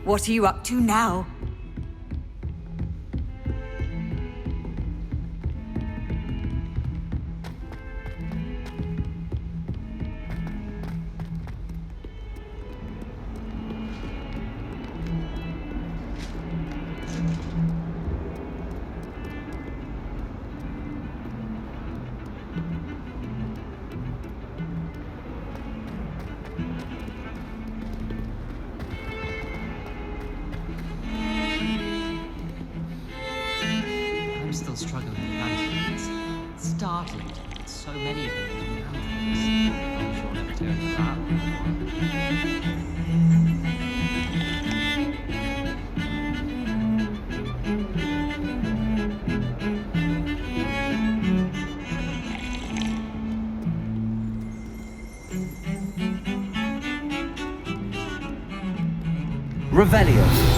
What are you up to now? Struggling with antidotes. It's startling to me that so many of them use antidotes. I'm sure never to into that. Revelio.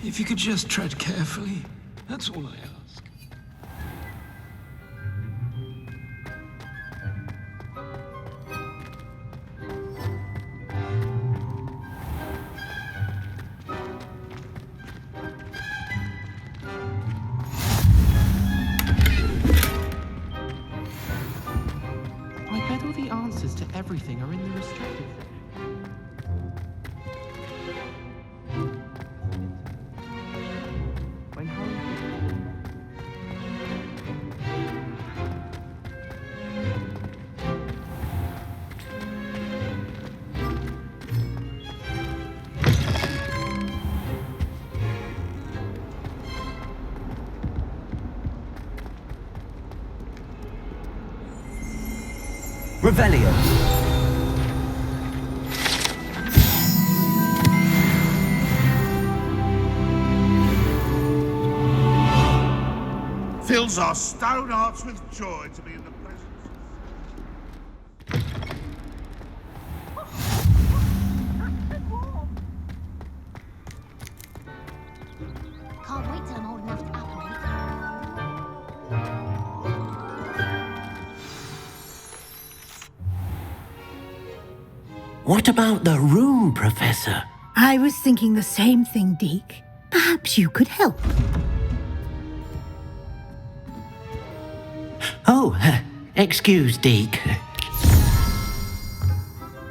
If you could just tread carefully, that's all I ask. I bet all the answers to everything are in the restricted thing. Revelio. Fills our stone hearts with joy to be in the presence Can't wait till I'm old enough to operate. What about the room, Professor? I was thinking the same thing, Deke. Perhaps you could help. Oh, excuse, Deke.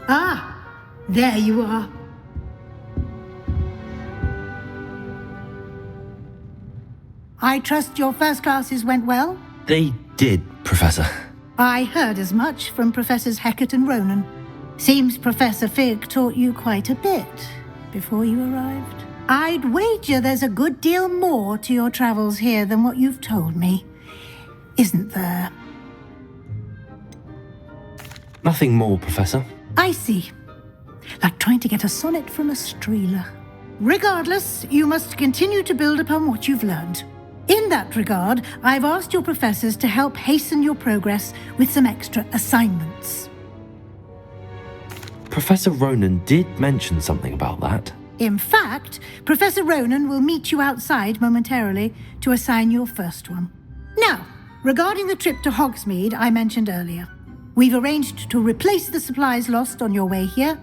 Ah, there you are. I trust your first classes went well? They did, Professor. I heard as much from Professors Hecat and Ronan. Seems Professor Fig taught you quite a bit before you arrived. I'd wager there's a good deal more to your travels here than what you've told me. Isn't there? Nothing more, Professor. I see. Like trying to get a sonnet from a streeler. Regardless, you must continue to build upon what you've learned. In that regard, I've asked your professors to help hasten your progress with some extra assignments. Professor Ronan did mention something about that. In fact, Professor Ronan will meet you outside momentarily to assign your first one. Now, regarding the trip to Hogsmeade I mentioned earlier, we've arranged to replace the supplies lost on your way here,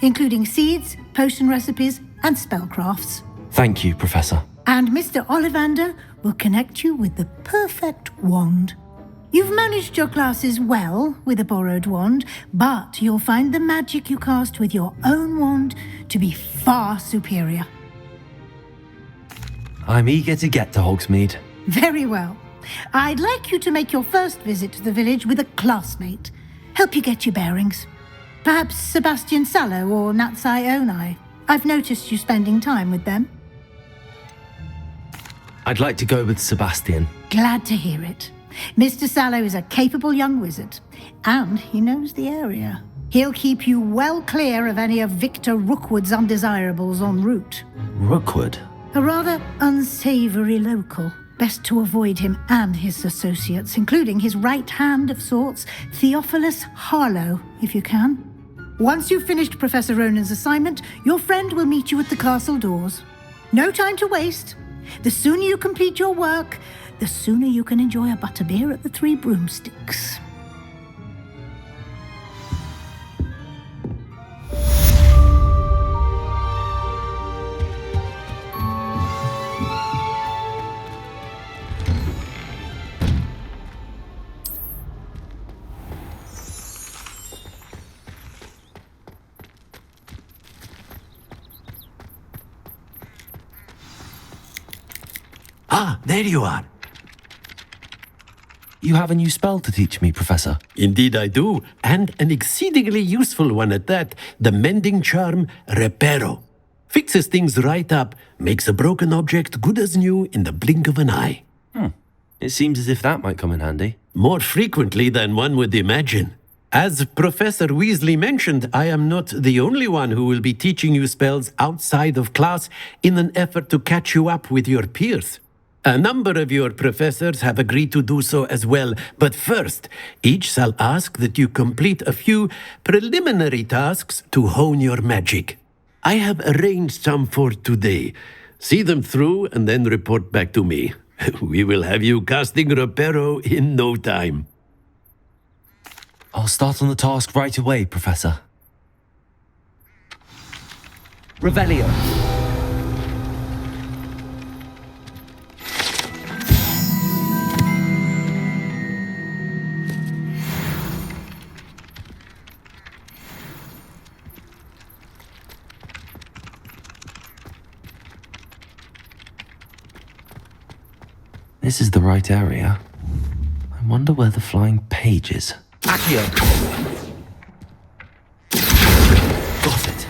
including seeds, potion recipes, and spellcrafts. Thank you, Professor. And Mr. Ollivander will connect you with the perfect wand. You've managed your classes well with a borrowed wand, but you'll find the magic you cast with your own wand to be far superior. I'm eager to get to Hogsmeade. Very well. I'd like you to make your first visit to the village with a classmate. Help you get your bearings. Perhaps Sebastian Sallow or Natsai Onai. I've noticed you spending time with them. I'd like to go with Sebastian. Glad to hear it. Mr. Sallow is a capable young wizard, and he knows the area. He'll keep you well clear of any of Victor Rookwood's undesirables en route. Rookwood? A rather unsavory local. Best to avoid him and his associates, including his right hand of sorts, Theophilus Harlow, if you can. Once you've finished Professor Ronan's assignment, your friend will meet you at the castle doors. No time to waste. The sooner you complete your work, the sooner you can enjoy a butterbeer at the Three Broomsticks. Ah, there you are. You have a new spell to teach me, Professor. Indeed I do, and an exceedingly useful one at that. The mending charm, Reparo. Fixes things right up, makes a broken object good as new in the blink of an eye. It seems as if that might come in handy. More frequently than one would imagine. As Professor Weasley mentioned, I am not the only one who will be teaching you spells outside of class in an effort to catch you up with your peers. A number of your professors have agreed to do so as well, but first, each shall ask that you complete a few preliminary tasks to hone your magic. I have arranged some for today. See them through and then report back to me. We will have you casting Reparo in no time. I'll start on the task right away, Professor. Revelio. This is the right area. I wonder where the flying page is. Accio. Got it.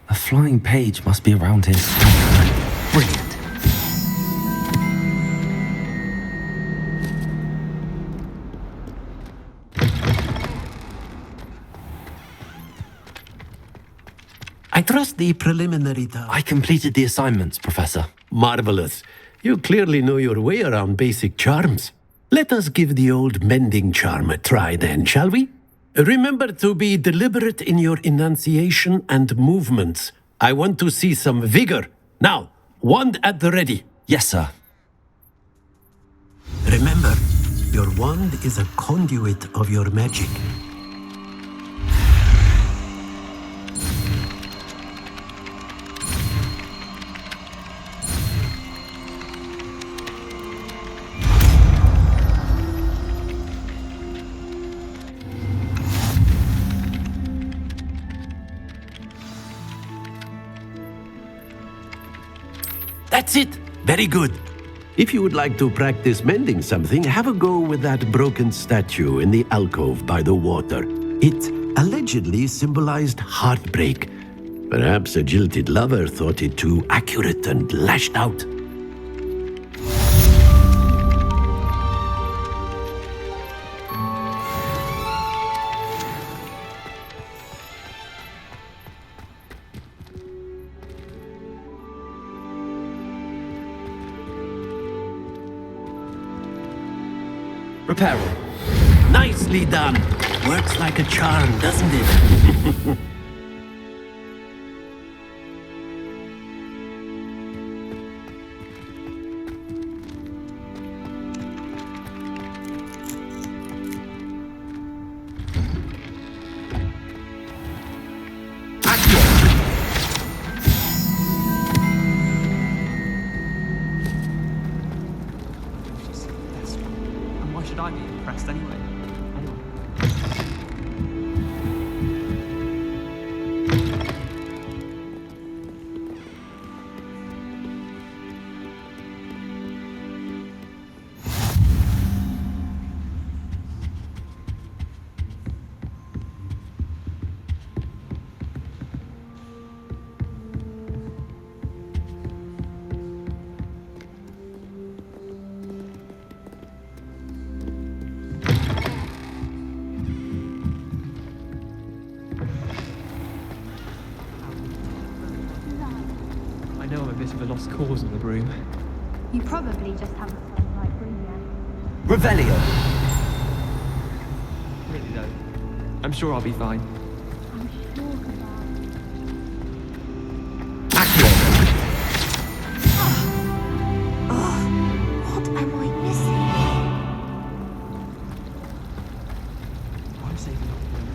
A flying page must be around here somewhere. Brilliant. I trust the preliminary task. I completed the assignments, Professor. Marvelous. You clearly know your way around basic charms. Let us give the old mending charm a try then, shall we? Remember to be deliberate in your enunciation and movements. I want to see some vigor. Now, wand at the ready. Yes, sir. Remember, your wand is a conduit of your magic. That's it. Very good. If you would like to practice mending something, have a go with that broken statue in the alcove by the water. It allegedly symbolized heartbreak. Perhaps a jilted lover thought it too accurate and lashed out. Reparo. Nicely done. Works like a charm, doesn't it? And why should I be impressed anyway? know I'm a bit of a lost cause on the broom. You probably just haven't found the right broom yet. Revelio! Really though, I'm sure I'll be fine. I'm sure about what am I missing? I'm saving up for them.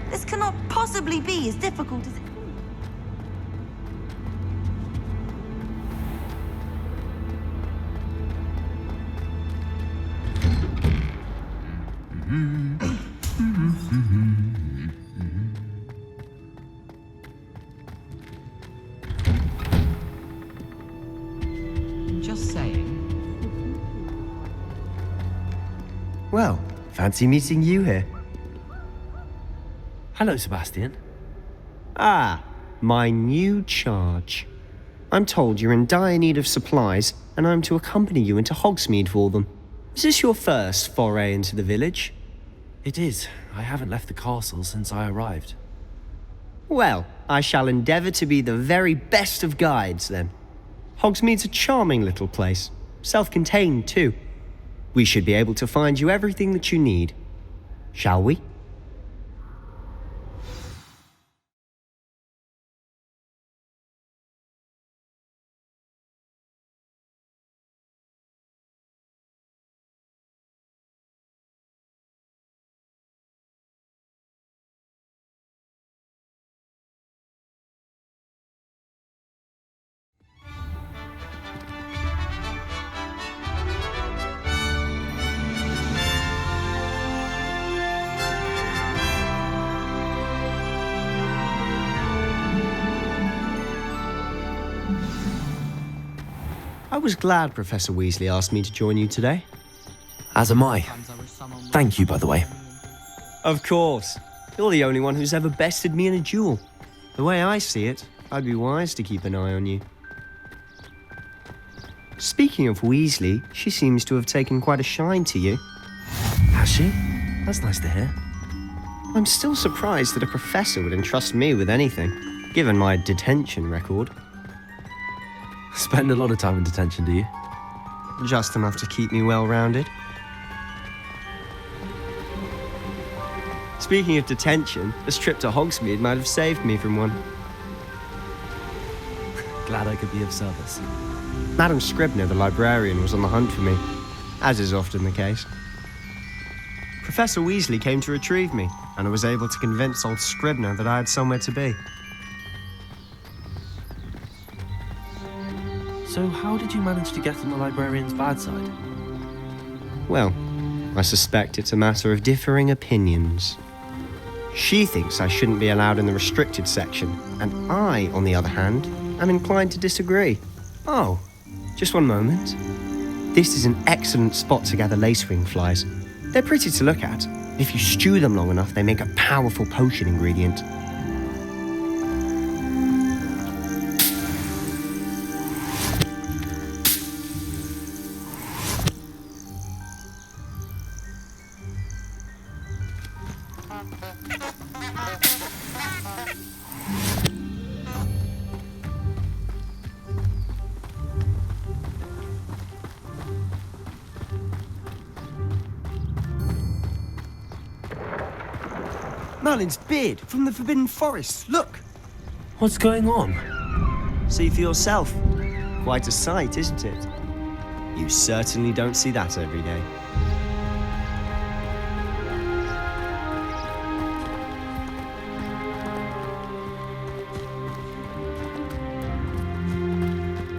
This cannot possibly be as difficult as it. Just saying. Well, fancy meeting you here. Hello, Sebastian. Ah, my new charge. I'm told you're in dire need of supplies, and I'm to accompany you into Hogsmeade for them. Is this your first foray into the village? It is. I haven't left the castle since I arrived. Well, I shall endeavour to be the very best of guides, then. Hogsmeade's a charming little place. Self-contained, too. We should be able to find you everything that you need. Shall we? I was glad Professor Weasley asked me to join you today. As am I. Thank you, by the way. Of course. You're the only one who's ever bested me in a duel. The way I see it, I'd be wise to keep an eye on you. Speaking of Weasley, she seems to have taken quite a shine to you. Has she? That's nice to hear. I'm still surprised that a professor would entrust me with anything, given my detention record. Spend a lot of time in detention, do you? Just enough to keep me well-rounded. Speaking of detention, this trip to Hogsmeade might have saved me from one. Glad I could be of service. Madam Scribner, the librarian, was on the hunt for me, as is often the case. Professor Weasley came to retrieve me, and I was able to convince old Scribner that I had somewhere to be. So how did you manage to get on the librarian's bad side? Well, I suspect it's a matter of differing opinions. She thinks I shouldn't be allowed in the restricted section, and I, on the other hand, am inclined to disagree. Oh, just one moment. This is an excellent spot to gather lacewing flies. They're pretty to look at. If you stew them long enough, they make a powerful potion ingredient. Merlin's beard from the Forbidden Forest. Look! What's going on? See for yourself. Quite a sight, isn't it? You certainly don't see that every day.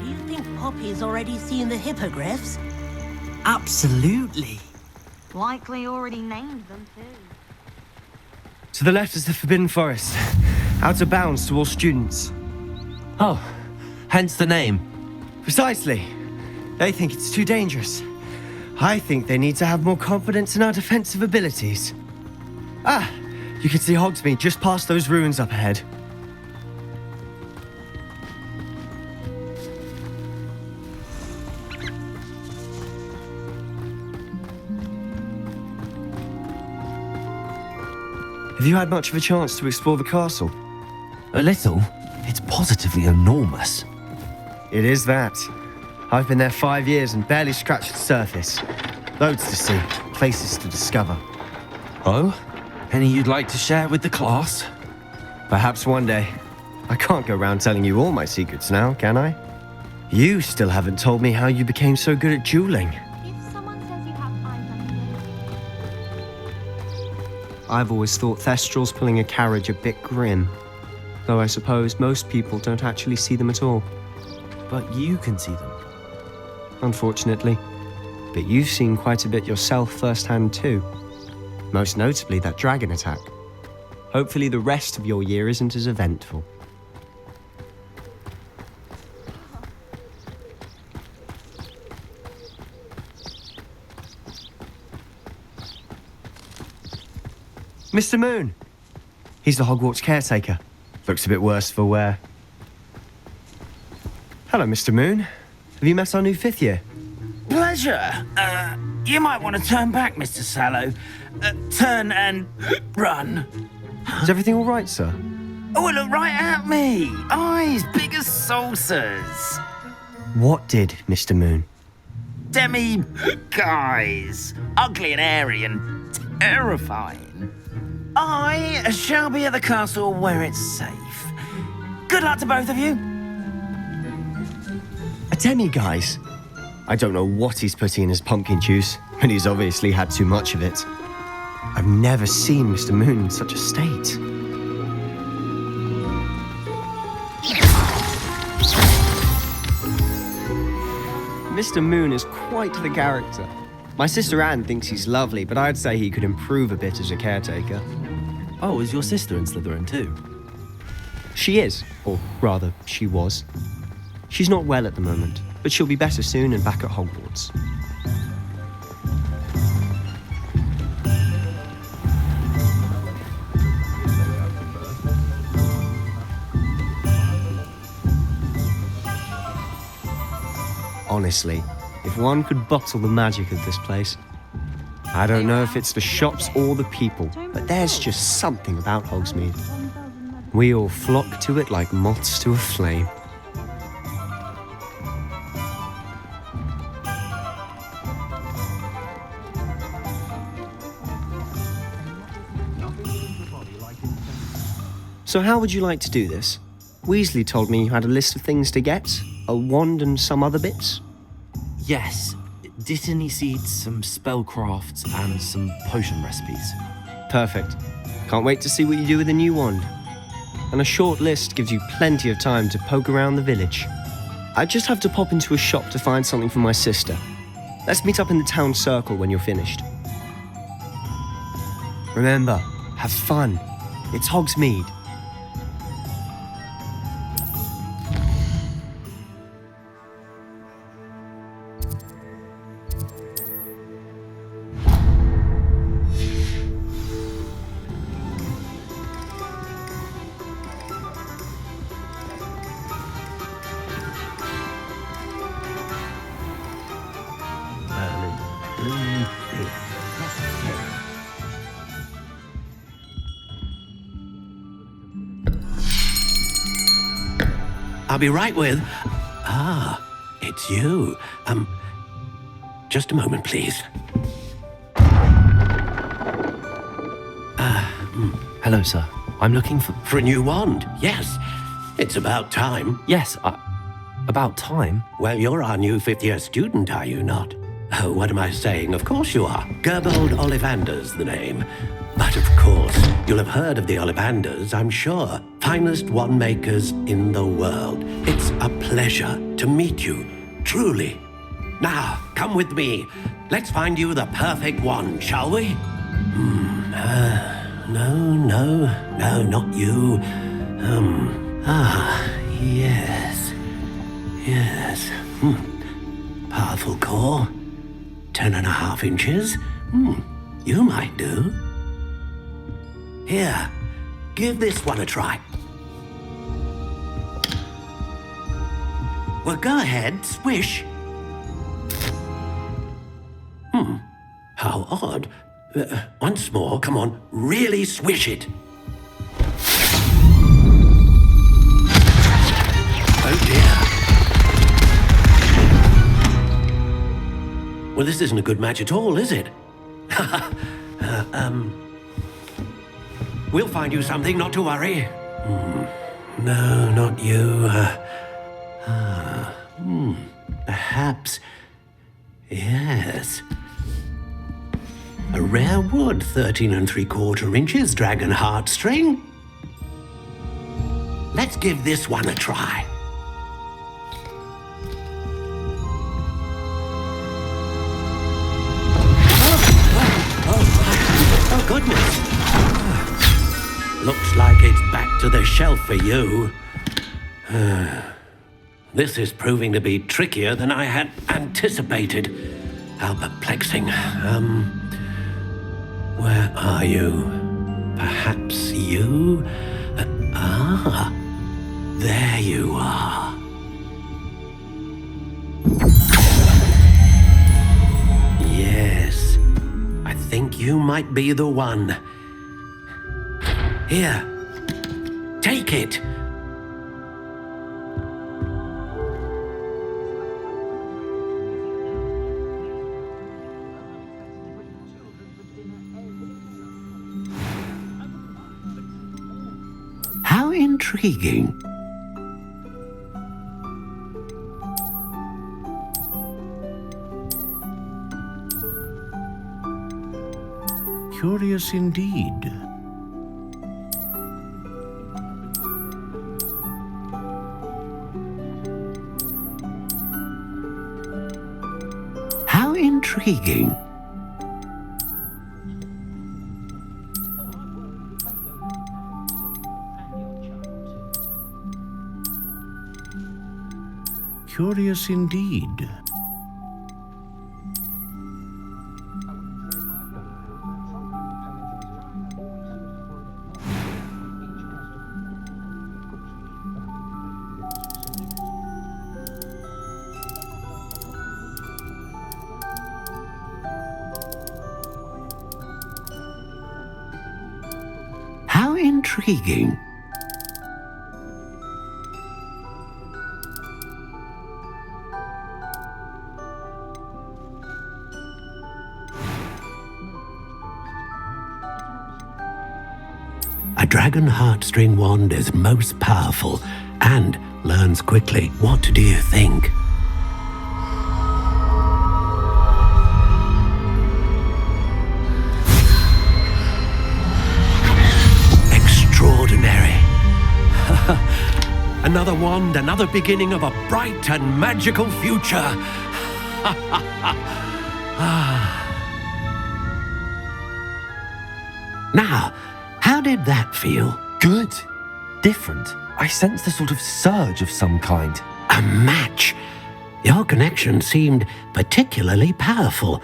Do you think Poppy's already seen the hippogriffs? Absolutely. Likely already named them, too. To the left is the Forbidden Forest, out of bounds to all students. Oh, hence the name. Precisely. They think it's too dangerous. I think they need to have more confidence in our defensive abilities. Ah, you can see Hogsmeade just past those ruins up ahead. Have you had much of a chance to explore the castle? A little. It's positively enormous. It is that. I've been there 5 years and barely scratched the surface. Loads to see, places to discover. Oh? Any you'd like to share with the class? Perhaps one day. I can't go around telling you all my secrets now, can I? You still haven't told me how you became so good at dueling. If someone says you have eyes on them, I've always thought Thestrals pulling a carriage a bit grim. Though I suppose most people don't actually see them at all. But you can see them. Unfortunately. But you've seen quite a bit yourself firsthand too. Most notably that dragon attack. Hopefully the rest of your year isn't as eventful. Mr. Moon! He's the Hogwarts caretaker. Looks a bit worse for wear. Hello, Mr. Moon. Have you met our new 5th year? Pleasure. You might want to turn back, Mr. Sallow. Turn and run. Is everything all right, sir? Oh, look right at me. Eyes big as saucers. What did, Mr. Moon? Guys. Ugly and airy and terrifying. I shall be at the castle where it's safe. Good luck to both of you. A demi-guise? I don't know what he's putting in his pumpkin juice, and he's obviously had too much of it. I've never seen Mr. Moon in such a state. Mr. Moon is quite the character. My sister Anne thinks he's lovely, but I'd say he could improve a bit as a caretaker. Oh, is your sister in Slytherin too? She is, or rather, she was. She's not well at the moment, but she'll be better soon and back at Hogwarts. Honestly, if one could bottle the magic of this place. I don't know if it's the shops or the people, but there's just something about Hogsmeade. We all flock to it like moths to a flame. So how would you like to do this? Weasley told me you had a list of things to get, a wand and some other bits. Yes. Dittany seeds, some spellcrafts, and some potion recipes. Perfect. Can't wait to see what you do with the new wand. And a short list gives you plenty of time to poke around the village. I just have to pop into a shop to find something for my sister. Let's meet up in the town circle when you're finished. Remember, have fun. It's Hogsmeade. I'll be right with... Ah, it's you. Just a moment, please. Hello, sir. I'm looking for... For a new wand, yes. It's about time. Yes, about time? Well, you're our new 5th year student, are you not? Oh, what am I saying? Of course you are. Gerbold Ollivander's the name. But of course, you'll have heard of the Ollivanders, I'm sure. Finest wand makers in the world. It's a pleasure to meet you, truly. Now, come with me. let's find you the perfect wand, shall we? No, not you. Yes. Yes. Powerful core. 10.5 inches. You might do. Here, give this one a try. Well, go ahead, swish. How odd. Once more, come on, really swish it. Oh dear. Well, this isn't a good match at all, is it? We'll find you something, not to worry. No, not you. Perhaps. Yes. A rare wood, 13 3/4 inches, dragon heartstring. Let's give this one a try. Oh, goodness. Looks like it's back to the shelf for you. This is proving to be trickier than I had anticipated. How perplexing. Where are you? Perhaps you? There you are. Yes, I think you might be the one. Here, take it. How intriguing. Curious indeed. How intriguing. Curious indeed. How intriguing. A dragon heartstring wand is most powerful and learns quickly. What do you think? Extraordinary. Another wand, another beginning of a bright and magical future. Now, how did that feel? Good. Different. I sensed a sort of surge of some kind. A match. Your connection seemed particularly powerful.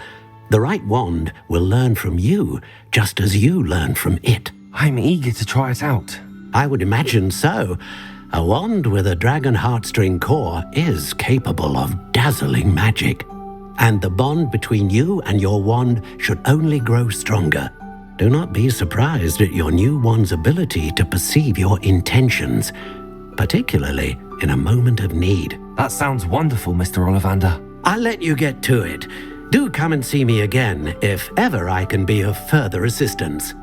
The right wand will learn from you, just as you learn from it. I'm eager to try it out. I would imagine so. A wand with a dragon heartstring core is capable of dazzling magic. And the bond between you and your wand should only grow stronger. Do not be surprised at your new wand's ability to perceive your intentions, particularly in a moment of need. That sounds wonderful, Mr. Ollivander. I'll let you get to it. Do come and see me again if ever I can be of further assistance.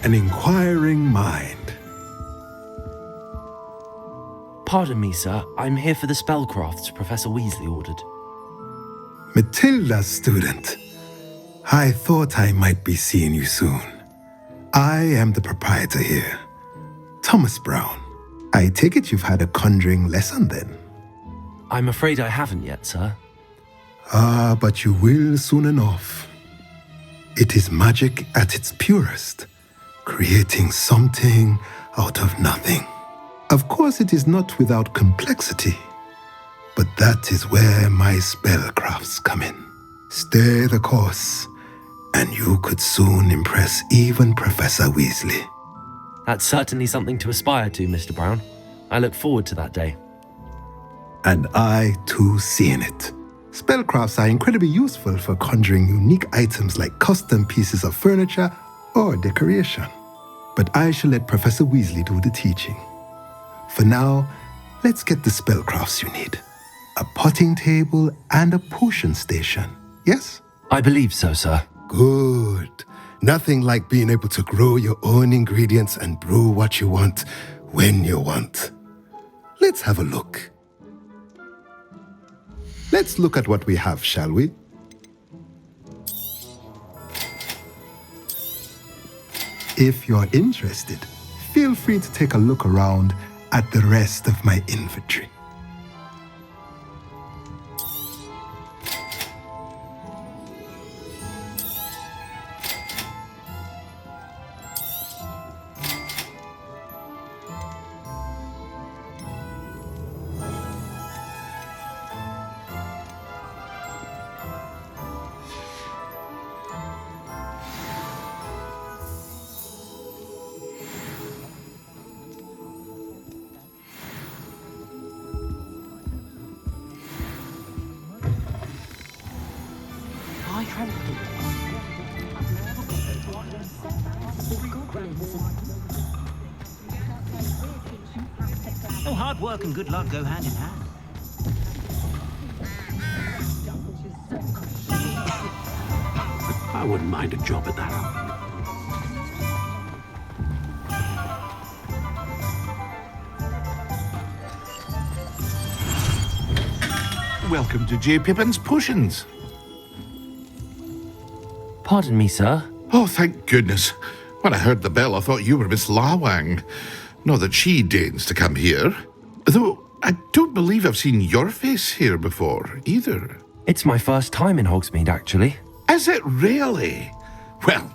an inquiring mind. Pardon me, sir. I'm here for the spellcrafts Professor Weasley ordered. Matilda's student. I thought I might be seeing you soon. I am the proprietor here, Thomas Brown. I take it you've had a conjuring lesson then? I'm afraid I haven't yet, sir. Ah, but you will soon enough. It is magic at its purest, creating something out of nothing. Of course, it is not without complexity, but that is where my spellcrafts come in. Stay the course, and you could soon impress even Professor Weasley. That's certainly something to aspire to, Mr. Brown. I look forward to that day. And I, too, seeing it. Spellcrafts are incredibly useful for conjuring unique items like custom pieces of furniture or decoration. But I shall let Professor Weasley do the teaching. For now, let's get the spellcrafts you need. A potting table and a potion station, yes? I believe so, sir. Good. Nothing like being able to grow your own ingredients and brew what you want when you want. Let's have a look. Let's look at what we have, shall we? If you're interested, feel free to take a look around at the rest of my inventory. Oh, hard work and good luck go hand in hand. I wouldn't mind a job at that. Welcome to J. Pippin's Potions. Pardon me, sir. Oh, thank goodness. When I heard the bell, I thought you were Miss Lawang. Not that she deigns to come here. Though I don't believe I've seen your face here before, either. It's my first time in Hogsmeade, actually. Is it really? Well,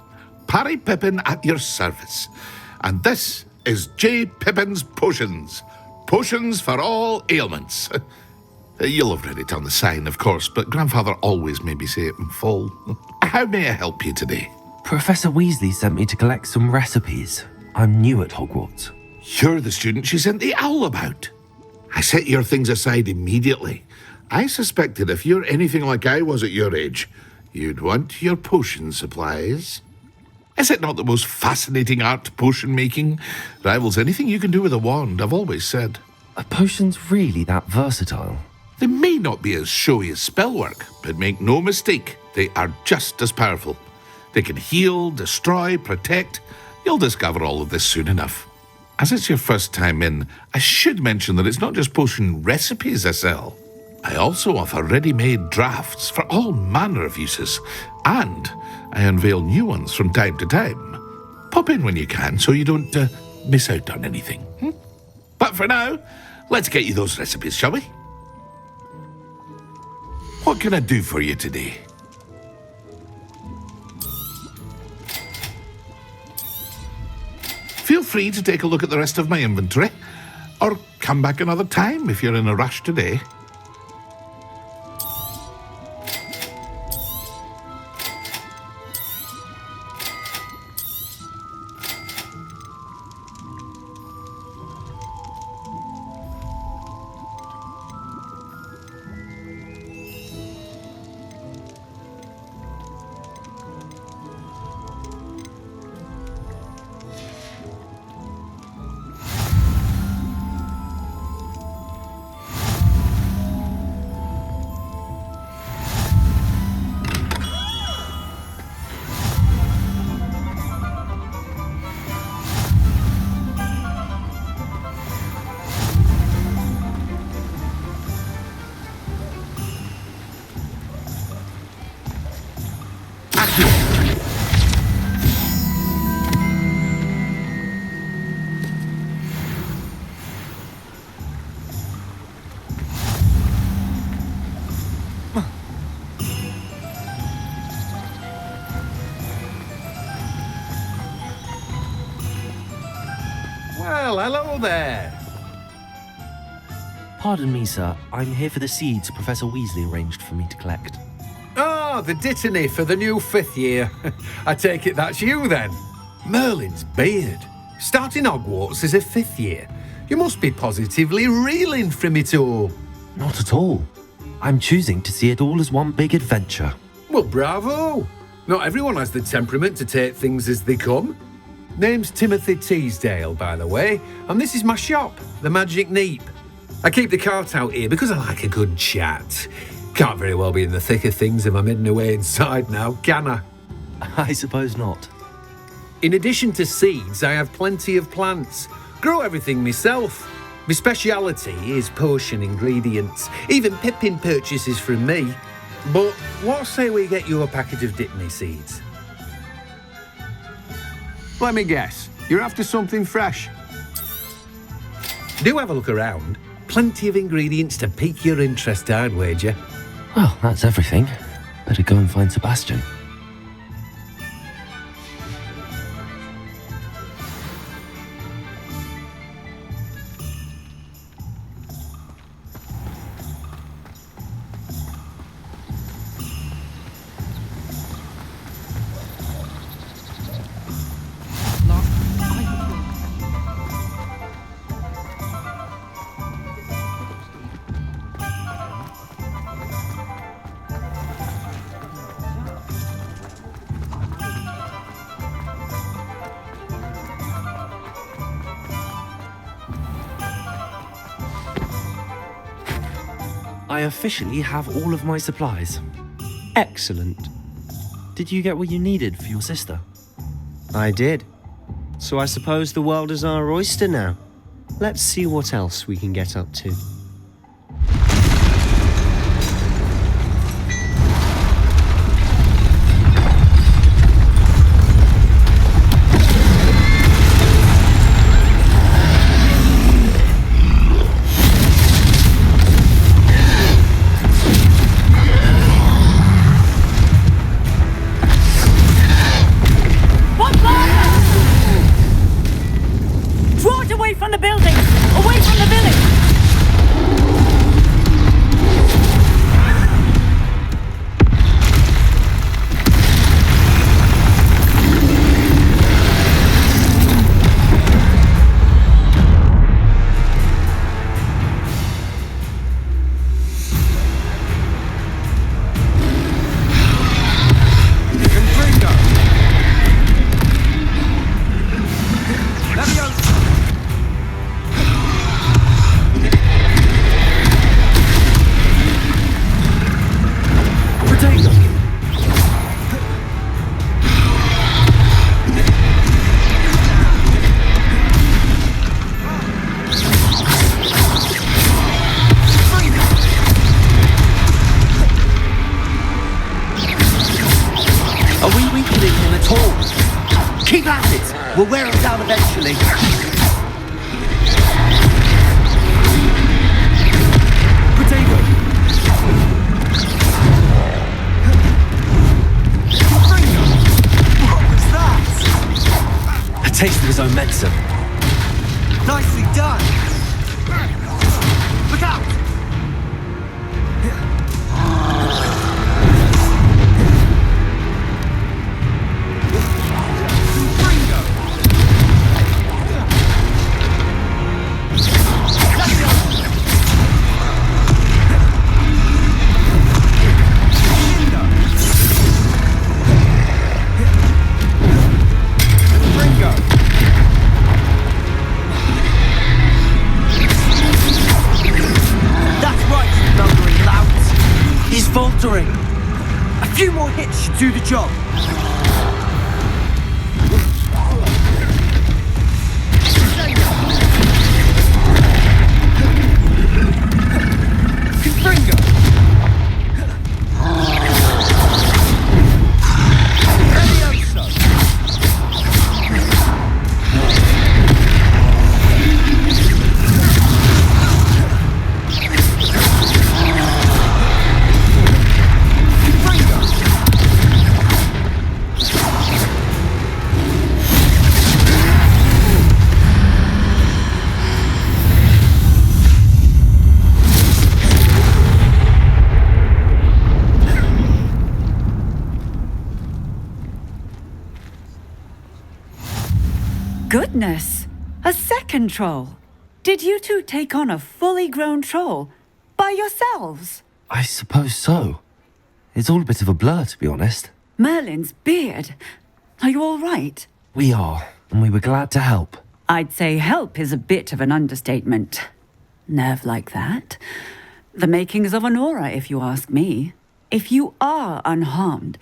Parry Pippin at your service. And this is J. Pippin's Potions. Potions for all ailments. You'll have read it on the sign, of course, but Grandfather always made me say it in full. How may I help you today? Professor Weasley sent me to collect some recipes. I'm new at Hogwarts. You're the student she sent the owl about. I set your things aside immediately. I suspected if you're anything like I was at your age, you'd want your potion supplies. Is it not the most fascinating art, potion making? Rivals anything you can do with a wand, I've always said. Are potions really that versatile? They may not be as showy as spellwork, but make no mistake, they are just as powerful. They can heal, destroy, protect. You'll discover all of this soon enough. As it's your first time in, I should mention that it's not just potion recipes I sell. I also offer ready-made drafts for all manner of uses, and I unveil new ones from time to time. Pop in when you can so you don't miss out on anything. But for now, let's get you those recipes, shall we? What can I do for you today? Feel free to take a look at the rest of my inventory, or come back another time if you're in a rush today. Well, hello there. Pardon me, sir. I'm here for the seeds Professor Weasley arranged for me to collect. Oh, the dittany for the new 5th year. I take it that's you then. Merlin's beard. Starting Hogwarts as a 5th year. You must be positively reeling from it all. Not at all. I'm choosing to see it all as one big adventure. Well, bravo. Not everyone has the temperament to take things as they come. Name's Timothy Teasdale, by the way, and this is my shop, the Magic Neep. I keep the cart out here because I like a good chat. Can't very well be in the thick of things if I'm hidden away inside now, can I? I suppose not. In addition to seeds, I have plenty of plants. Grow everything myself. My speciality is potion ingredients. Even Pippin purchases from me. But what say we get you a packet of Dittany seeds? Let me guess. You're after something fresh. Do have a look around. Plenty of ingredients to pique your interest, I'd wager. Well, that's everything. Better go and find Sebastian. I officially have all of my supplies. Excellent. Did you get what you needed for your sister? I did. So I suppose the world is our oyster now. Let's see what else we can get up to. Keep at it! We'll wear them down eventually. Potato! What was that? A taste of his own medicine. Nicely done! Look out! Faltering. A few more hits should do the job. goodness! A second troll! Did you two take on a fully grown troll by yourselves? I suppose so. It's all a bit of a blur, to be honest. Merlin's beard. Are you all right? We are, and we were glad to help. I'd say help is a bit of an understatement. Nerve like that. The makings of an aura, if you ask me. If you are unharmed,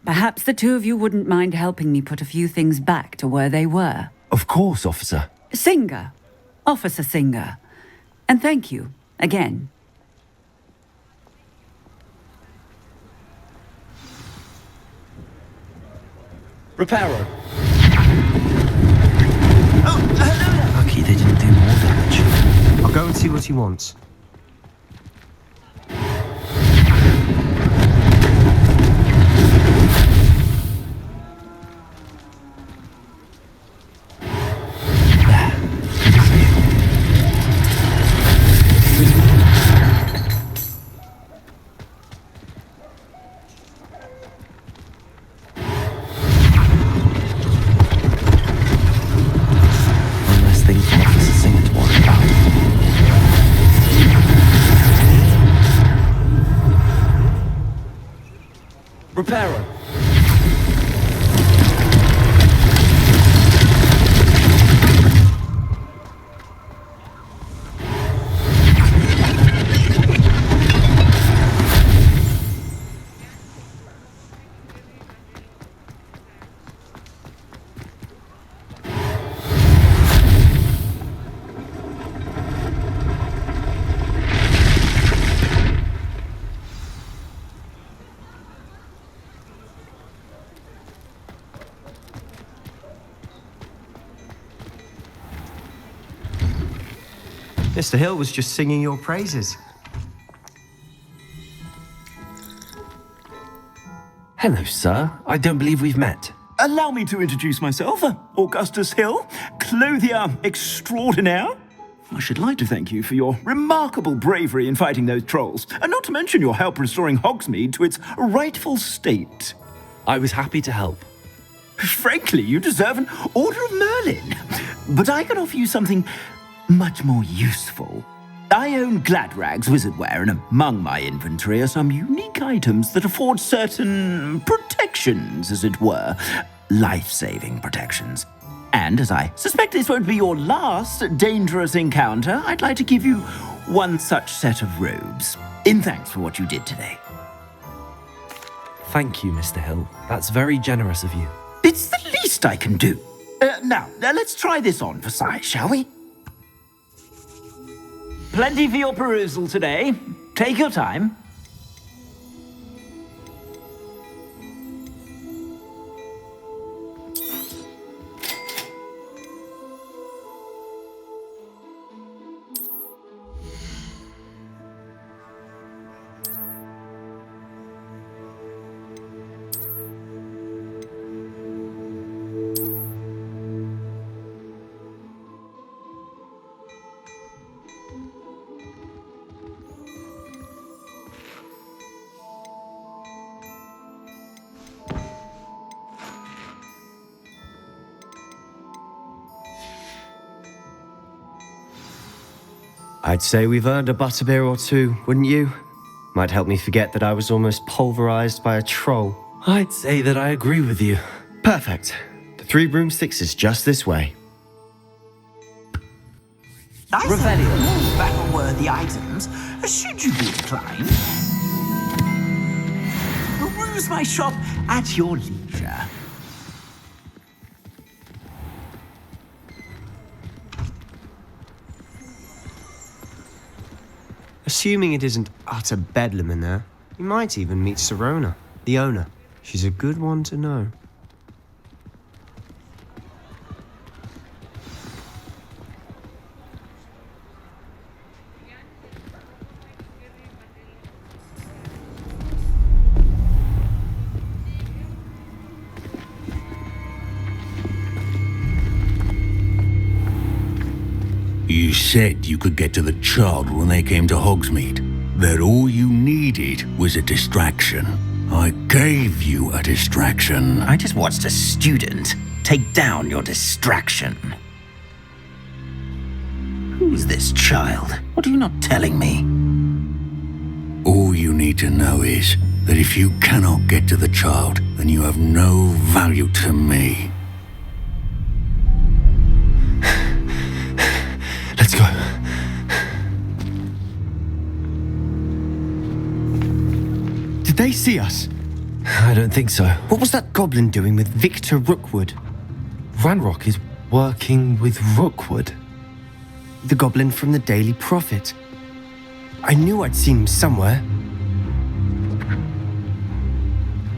perhaps the two of you wouldn't mind helping me put a few things back to where they were. Of course, officer. Singer. Officer Singer. And thank you, again. Reparo. Lucky they didn't do more damage. I'll go and see what he wants. Reparo. Mr. Hill was just singing your praises. Hello, sir. I don't believe we've met. Allow me to introduce myself, Augustus Hill, clothier extraordinaire. I should like to thank you for your remarkable bravery in fighting those trolls, and not to mention your help restoring Hogsmeade to its rightful state. I was happy to help. Frankly, you deserve an Order of Merlin. But I can offer you something much more useful. I own Gladrag's wizardware, and among my inventory are some unique items that afford certain protections, as it were. Life-saving protections. And as I suspect this won't be your last dangerous encounter, I'd like to give you one such set of robes, in thanks for what you did today. Thank you, Mr. Hill. That's very generous of you. It's the least I can do. Now, let's try this on for size, shall we? Plenty for your perusal today. Take your time. I'd say we've earned a butterbeer or two, wouldn't you? Might help me forget that I was almost pulverized by a troll. I'd say that I agree with you. Perfect. The 3 broomsticks is just this way. I said more battle-worthy items, should you be inclined. Peruse my shop at your leisure. Assuming it isn't utter bedlam in there, you might even meet Serona, the owner. She's a good one to know. You said you could get to the child when they came to Hogsmeade. That all you needed was a distraction. I gave you a distraction. I just watched a student take down your distraction. Who's this child? What are you not telling me? All you need to know is that if you cannot get to the child, then you have no value to me. Let's go. Did they see us? I don't think so. What was that goblin doing with Victor Rookwood? Ranrok is working with Rookwood. The goblin from the Daily Prophet. I knew I'd seen him somewhere.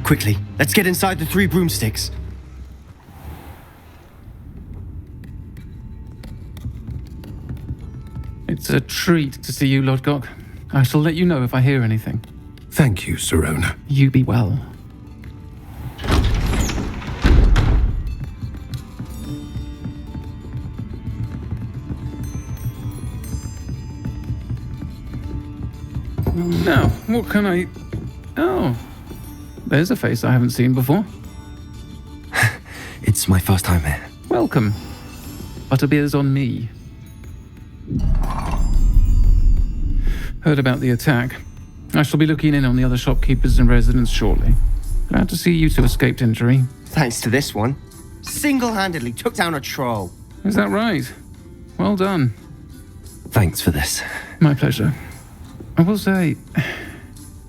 Quickly, let's get inside the 3 broomsticks. It's a treat to see you, Lodgok. I shall let you know if I hear anything. Thank you, Sirona. You be well. Now, what can I... Oh, there's a face I haven't seen before. It's my first time here. Welcome. Butterbeer's on me. Heard about the attack. I shall be looking in on the other shopkeepers and residents shortly. Glad to see you two escaped injury. Thanks to this one. Single-handedly took down a troll. Is that right? Well done. Thanks for this. My pleasure. I will say,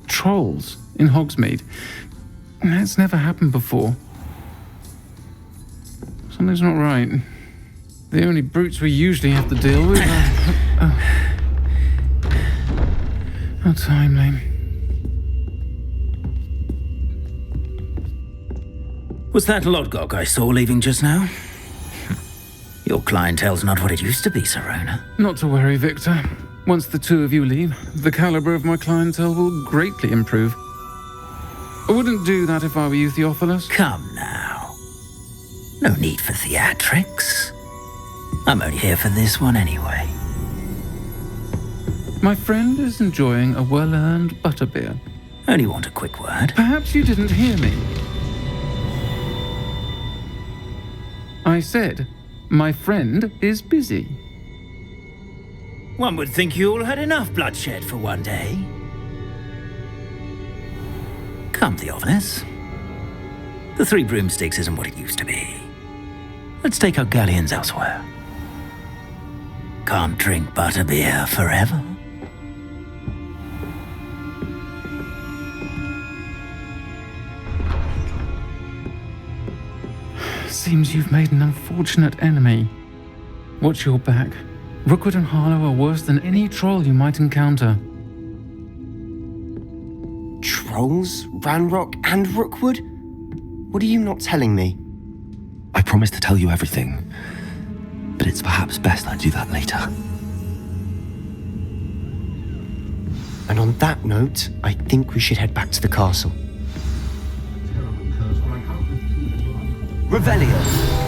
trolls in Hogsmeade. That's never happened before. Something's not right. The only brutes we usually have to deal with are... How timely. Was that Lodgok I saw leaving just now? Your clientele's not what it used to be, Sirona. Not to worry, Victor. Once the 2 of you leave, the caliber of my clientele will greatly improve. I wouldn't do that if I were you, Theophilus. Come now. No need for theatrics. I'm only here for this one anyway. My friend is enjoying a well-earned butterbeer. Only want a quick word. Perhaps you didn't hear me. I said, my friend is busy. One would think you all had enough bloodshed for one day. Come, Theophilus. The 3 broomsticks isn't what it used to be. Let's take our galleons elsewhere. Can't drink butterbeer forever. Seems you've made an unfortunate enemy. Watch your back. Rookwood and Harlow are worse than any troll you might encounter. Trolls? Ranrok and Rookwood? What are you not telling me? I promise to tell you everything, but it's perhaps best I do that later. And on that note, I think we should head back to the castle. Revelio!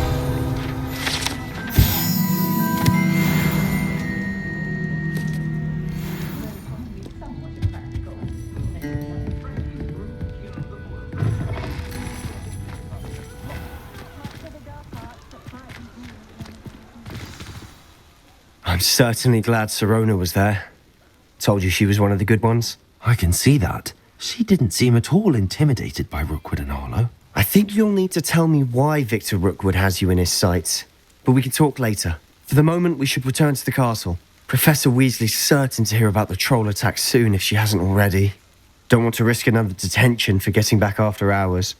I'm certainly glad Sirona was there. Told you she was one of the good ones. I can see that. She didn't seem at all intimidated by Rookwood and Harlow. I think you'll need to tell me why Victor Rookwood has you in his sights. But we can talk later. For the moment, we should return to the castle. Professor Weasley's certain to hear about the troll attack soon if she hasn't already. Don't want to risk another detention for getting back after hours.